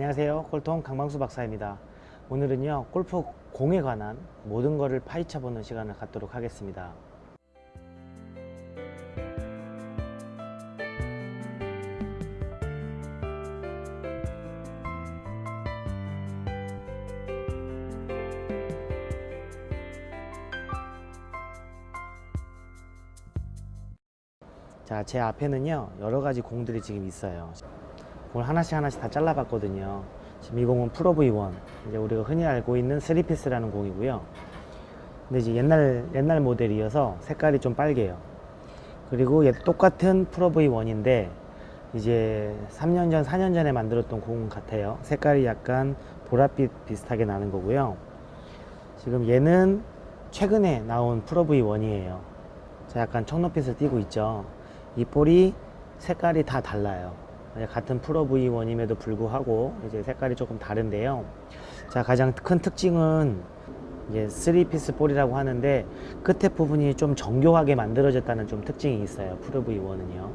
안녕하세요. 골통 강방수 박사입니다. 오늘은요, 골프 공에 관한 모든 것을 파헤쳐보는 시간을 갖도록 하겠습니다. 자, 제 앞에는요, 여러 가지 공들이 지금 있어요. 공을 하나씩 다 잘라봤거든요. 지금 이 공은 프로 V1, 이제 우리가 흔히 알고 있는 3피스라는 공이고요. 근데 이제 옛날 모델이어서 색깔이 좀 빨개요. 그리고 얘 똑같은 프로 V1인데 이제 3년 전, 4년 전에 만들었던 공 같아요. 색깔이 약간 보랏빛 비슷하게 나는 거고요. 지금 얘는 최근에 나온 프로 V1이에요. 자, 약간 청록빛을 띠고 있죠. 이 볼이 색깔이 다 달라요. 같은 프로 V1임에도 불구하고 이제 색깔이 조금 다른데요. 자, 가장 큰 특징은 이제 3피스 볼이라고 하는데 끝에 부분이 좀 정교하게 만들어졌다는 좀 특징이 있어요. 프로 V1은요.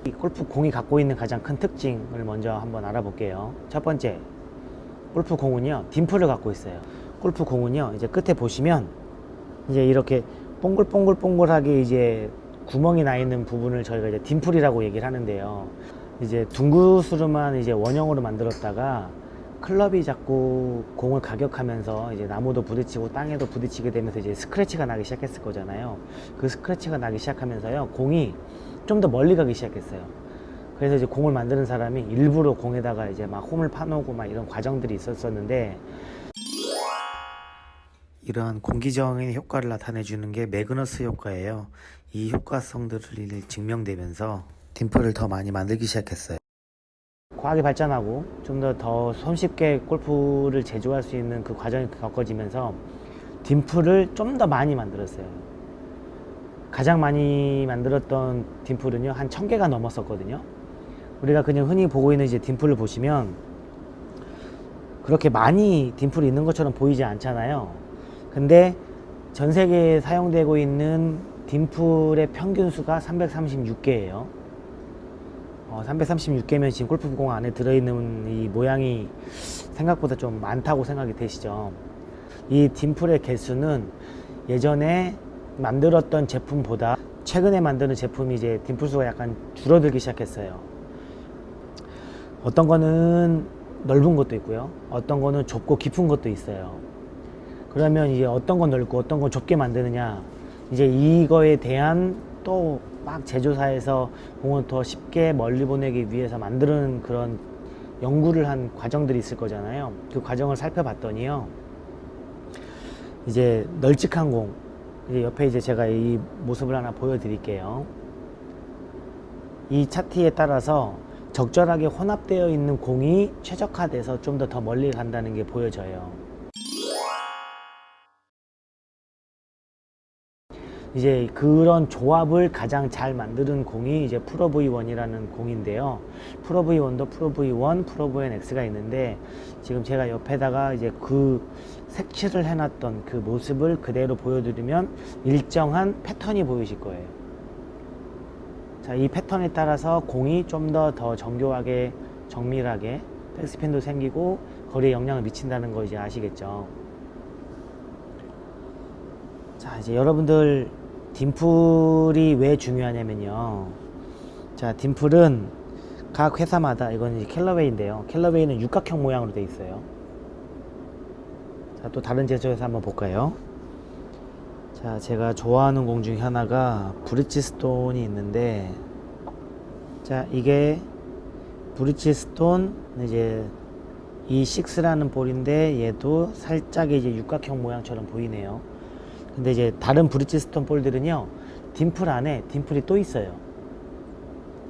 이 골프 공이 갖고 있는 가장 큰 특징을 먼저 한번 알아볼게요. 첫 번째, 골프 공은요, 딤플을 갖고 있어요. 골프 공은요, 이제 끝에 보시면 이제 이렇게 동글동글하게 이제 구멍이 나 있는 부분을 저희가 이제 딤플이라고 얘기를 하는데요. 이제 둥그스름한 이제 원형으로 만들었다가 클럽이 자꾸 공을 가격하면서 이제 나무도 부딪히고 땅에도 부딪히게 되면서 이제 스크래치가 나기 시작했을 거잖아요. 그 스크래치가 나기 시작하면서요, 공이 좀 더 멀리 가기 시작했어요. 그래서 이제 공을 만드는 사람이 일부러 공에다가 이제 막 홈을 파놓고 막 이런 과정들이 있었었는데, 이러한 공기저항의 효과를 나타내주는 게 매그너스 효과예요. 이 효과성들이 증명되면서 딤플을 더 많이 만들기 시작했어요. 과학이 발전하고 좀 더 손쉽게 골프를 제조할 수 있는 그 과정이 겪어지면서 딤플을 좀 더 많이 만들었어요. 가장 많이 만들었던 딤플은요, 한 1000개가 넘었었거든요. 우리가 그냥 흔히 보고 있는 이제 딤플을 보시면 그렇게 많이 딤플이 있는 것처럼 보이지 않잖아요. 근데 전 세계에 사용되고 있는 딤플의 평균 수가 336개예요. 336개면 지금 골프공 안에 들어있는 이 모양이 생각보다 좀 많다고 생각이 되시죠. 이 딤플의 개수는 예전에 만들었던 제품보다 최근에 만드는 제품이 이제 딤플 수가 약간 줄어들기 시작했어요. 어떤 거는 넓은 것도 있고요, 어떤 거는 좁고 깊은 것도 있어요. 그러면 이제 어떤 건 넓고 어떤 건 좁게 만드느냐, 이제 이거에 대한 또 막 제조사에서 공을 더 쉽게 멀리 보내기 위해서 만드는 그런 연구를 한 과정들이 있을 거잖아요. 그 과정을 살펴봤더니요, 이제 널찍한 공, 이제 옆에 이제 제가 이 모습을 하나 보여드릴게요. 이 차트에 따라서 적절하게 혼합되어 있는 공이 최적화돼서 좀 더 멀리 간다는 게 보여져요. 이제 그런 조합을 가장 잘 만드는 공이 이제 프로 V1이라는 공인데요. 프로 V1도 프로 V1, 프로 V1X가 있는데, 지금 제가 옆에다가 이제 그 색칠을 해놨던 그 모습을 그대로 보여드리면 일정한 패턴이 보이실 거예요. 자, 이 패턴에 따라서 공이 좀 더 정교하게, 정밀하게 백스핀도 생기고 거리에 영향을 미친다는 거 이제 아시겠죠? 자, 이제 여러분들 딤플이 왜 중요하냐면요. 자, 딤플은 각 회사마다, 이건 이제 캘러웨이인데요. 캘러웨이는 육각형 모양으로 되어 있어요. 자, 또 다른 제조회사 한번 볼까요? 자, 제가 좋아하는 공 중에 하나가 브리지스톤이 있는데, 자, 이게 브리지스톤 이제 E6라는 볼인데, 얘도 살짝 이제 육각형 모양처럼 보이네요. 근데 이제 다른 브리지스톤 볼들은요, 딤플 안에 딤플이 또 있어요.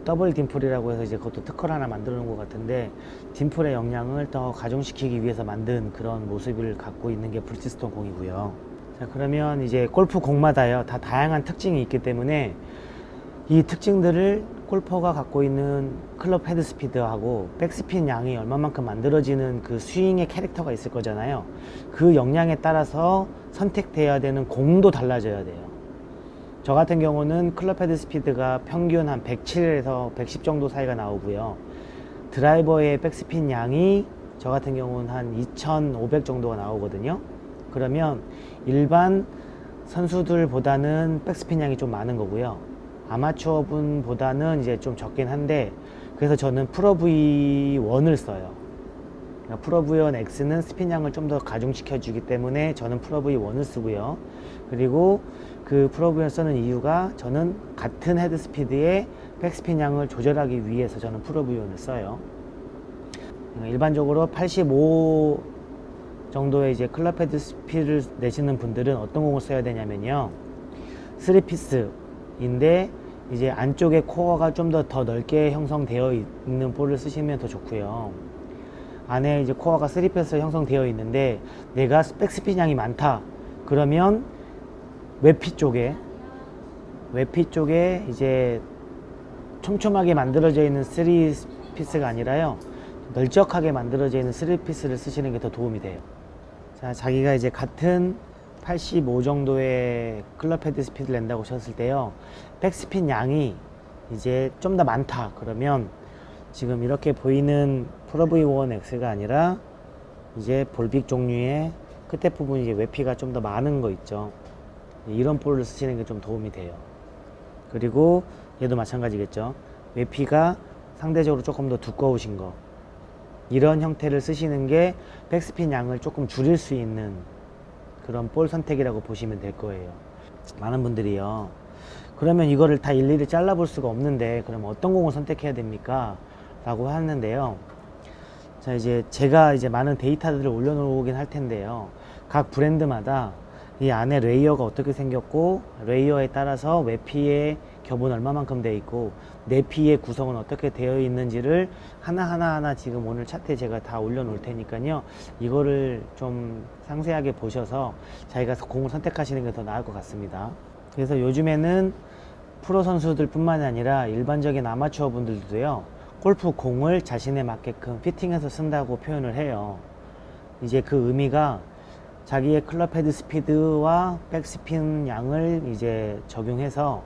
더블 딤플이라고 해서 이제 그것도 특허를 하나 만들어 놓은 것 같은데, 딤플의 영향을 더 가중시키기 위해서 만든 그런 모습을 갖고 있는 게 브리지스톤 공이고요. 자, 그러면 이제 골프 공마다요, 다 다양한 특징이 있기 때문에 이 특징들을 골퍼가 갖고 있는 클럽 헤드 스피드하고 백스핀 양이 얼마만큼 만들어지는 그 스윙의 캐릭터가 있을 거잖아요. 그 역량에 따라서 선택돼야 되는 공도 달라져야 돼요. 저 같은 경우는 클럽 헤드 스피드가 평균 한 107에서 110 정도 사이가 나오고요. 드라이버의 백스핀 양이 저 같은 경우는 한 2,500 정도가 나오거든요. 그러면 일반 선수들보다는 백스핀 양이 좀 많은 거고요. 아마추어 분보다는 이제 좀 적긴 한데, 그래서 저는 프로 V1을 써요. 프로 V1 X는 스핀 양을 좀 더 가중시켜 주기 때문에 저는 프로 V1을 쓰고요. 그리고 그 프로 V1 쓰는 이유가, 저는 같은 헤드 스피드의 백스핀 양을 조절하기 위해서 저는 프로 V1을 써요. 일반적으로 85 정도의 이제 클럽 헤드 스피드를 내시는 분들은 어떤 공을 써야 되냐면요, 3피스인데 이제 안쪽에 코어가 좀 더 넓게 형성되어 있는 볼을 쓰시면 더 좋고요. 안에 이제 코어가 3피스로 형성되어 있는데 내가 백스핀 양이 많다 그러면 외피 쪽에 이제 촘촘하게 만들어져 있는 3피스가 아니라요, 널쩍하게 만들어져 있는 3피스를 쓰시는 게 더 도움이 돼요. 자, 자기가 이제 같은 85 정도의 클럽 헤드 스피드를 낸다고 쳤을 때요, 백스핀 양이 이제 좀 더 많다 그러면 지금 이렇게 보이는 프로 V1 X가 아니라 이제 볼빅 종류의 끝에 부분 이제 외피가 좀 더 많은 거 있죠. 이런 볼을 쓰시는 게 좀 도움이 돼요. 그리고 얘도 마찬가지겠죠. 외피가 상대적으로 조금 더 두꺼우신 거, 이런 형태를 쓰시는 게 백스핀 양을 조금 줄일 수 있는 그런 볼 선택이라고 보시면 될 거예요. 많은 분들이요, 그러면 이거를 다 일일이 잘라볼 수가 없는데 그럼 어떤 공을 선택해야 됩니까? 라고 하는데요. 자, 이제 제가 이제 많은 데이터들을 올려놓긴 할 텐데요. 각 브랜드마다 이 안에 레이어가 어떻게 생겼고, 레이어에 따라서 외피의 겹은 얼마만큼 되어 있고, 내피의 구성은 어떻게 되어 있는지를 하나하나 지금 오늘 차트에 제가 다 올려놓을 테니까요. 이거를 좀 상세하게 보셔서 자기가 공을 선택하시는 게 더 나을 것 같습니다. 그래서 요즘에는 프로 선수들 뿐만이 아니라 일반적인 아마추어 분들도요, 골프 공을 자신에 맞게끔 피팅해서 쓴다고 표현을 해요. 이제 그 의미가 자기의 클럽 헤드 스피드와 백스핀 양을 이제 적용해서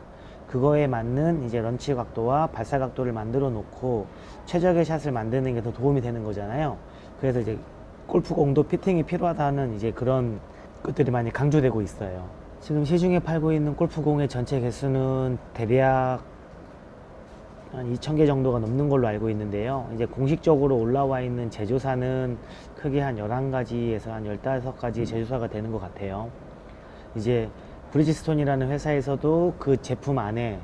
그거에 맞는 이제 런치 각도와 발사 각도를 만들어 놓고 최적의 샷을 만드는 게 더 도움이 되는 거잖아요. 그래서 이제 골프공도 피팅이 필요하다는 이제 그런 것들이 많이 강조되고 있어요. 지금 시중에 팔고 있는 골프공의 전체 개수는 대략 한 2,000개 정도가 넘는 걸로 알고 있는데요. 이제 공식적으로 올라와 있는 제조사는 크게 한 11가지에서 한 15가지 제조사가 되는 것 같아요. 이제 브리지스톤이라는 회사에서도 그 제품 안에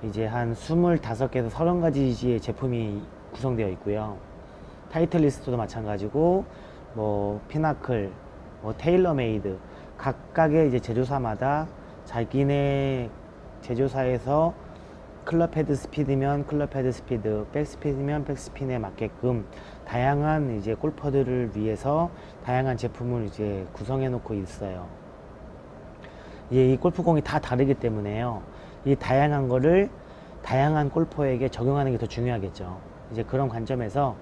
이제 한 25개에서 30가지의 제품이 구성되어 있고요. 타이틀리스트도 마찬가지고, 뭐 피나클, 뭐 테일러메이드, 각각의 이제 제조사마다 자기네 제조사에서 클럽 헤드 스피드면 클럽 헤드 스피드, 백스핀이면 백스핀에 맞게끔 다양한 이제 골퍼들을 위해서 다양한 제품을 이제 구성해 놓고 있어요. 이 골프공이 다 다르기 때문에요, 이 다양한 거를 다양한 골퍼에게 적용하는 게 더 중요하겠죠. 이제 그런 관점에서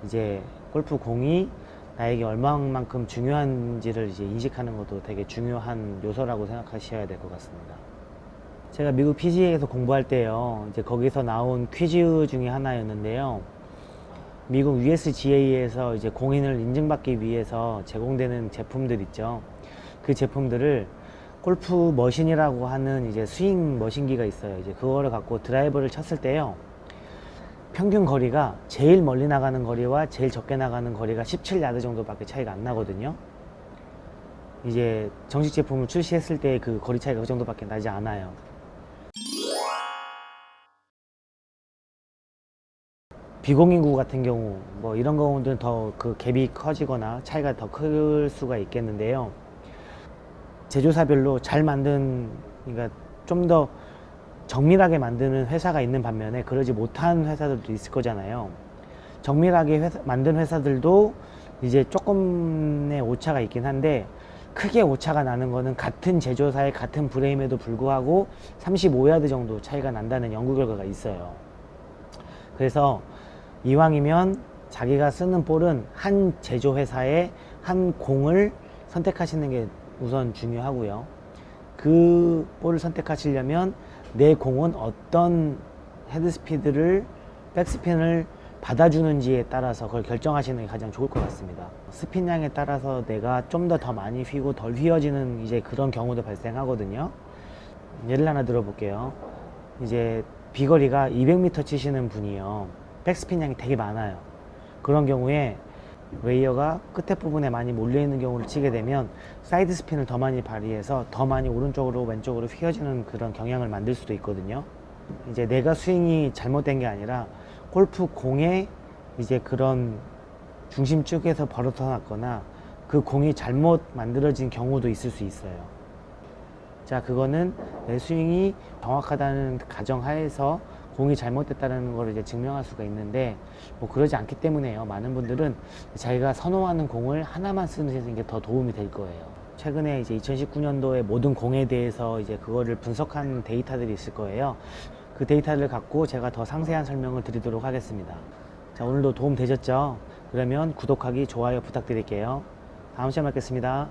이제 골프공이 나에게 얼마만큼 중요한지를 이제 인식하는 것도 되게 중요한 요소라고 생각하셔야 될 것 같습니다. 제가 미국 PGA에서 공부할 때요, 이제 거기서 나온 퀴즈 중에 하나였는데요, 미국 USGA에서 이제 공인을 인증받기 위해서 제공되는 제품들 있죠. 그 제품들을 골프 머신이라고 하는 이제 스윙 머신기가 있어요. 이제 그거를 갖고 드라이버를 쳤을 때요, 평균 거리가 제일 멀리 나가는 거리와 제일 적게 나가는 거리가 17야드 정도밖에 차이가 안 나거든요. 이제 정식 제품을 출시했을 때 그 거리 차이가 그 정도밖에 나지 않아요. 비공인구 같은 경우 뭐 이런 경우들은 더 그 갭이 커지거나 차이가 더 클 수가 있겠는데요, 제조사별로 잘 만든, 그러니까 좀 더 정밀하게 만드는 회사가 있는 반면에 그러지 못한 회사들도 있을 거잖아요. 정밀하게 만든 회사들도 이제 조금의 오차가 있긴 한데, 크게 오차가 나는 거는 같은 제조사의 같은 브레임에도 불구하고 35야드 정도 차이가 난다는 연구 결과가 있어요. 그래서 이왕이면 자기가 쓰는 볼은 한 제조회사의 한 공을 선택하시는 게 우선 중요하고요. 그 볼을 선택하시려면 내 공은 어떤 헤드스피드를, 백스핀을 받아주는지에 따라서 그걸 결정하시는 게 가장 좋을 것 같습니다. 스핀량에 따라서 내가 좀 더 많이 휘고 덜 휘어지는 이제 그런 경우도 발생하거든요. 예를 하나 들어볼게요. 이제 비거리가 200m 치시는 분이요. 백스핀량이 되게 많아요. 그런 경우에 웨이어가 끝에 부분에 많이 몰려있는 경우를 치게 되면 사이드 스핀을 더 많이 발휘해서 더 많이 오른쪽으로 왼쪽으로 휘어지는 그런 경향을 만들 수도 있거든요. 이제 내가 스윙이 잘못된 게 아니라 골프 공에 이제 그런 중심 쪽에서 벌어져 났거나 그 공이 잘못 만들어진 경우도 있을 수 있어요. 자, 그거는 내 스윙이 정확하다는 가정하에서 공이 잘못됐다는 걸 이제 증명할 수가 있는데, 뭐 그러지 않기 때문에요. 많은 분들은 자기가 선호하는 공을 하나만 쓰는 게 더 도움이 될 거예요. 최근에 이제 2019년도에 모든 공에 대해서 이제 그거를 분석한 데이터들이 있을 거예요. 그 데이터를 갖고 제가 더 상세한 설명을 드리도록 하겠습니다. 자, 오늘도 도움 되셨죠? 그러면 구독하기, 좋아요 부탁드릴게요. 다음 시간에 뵙겠습니다.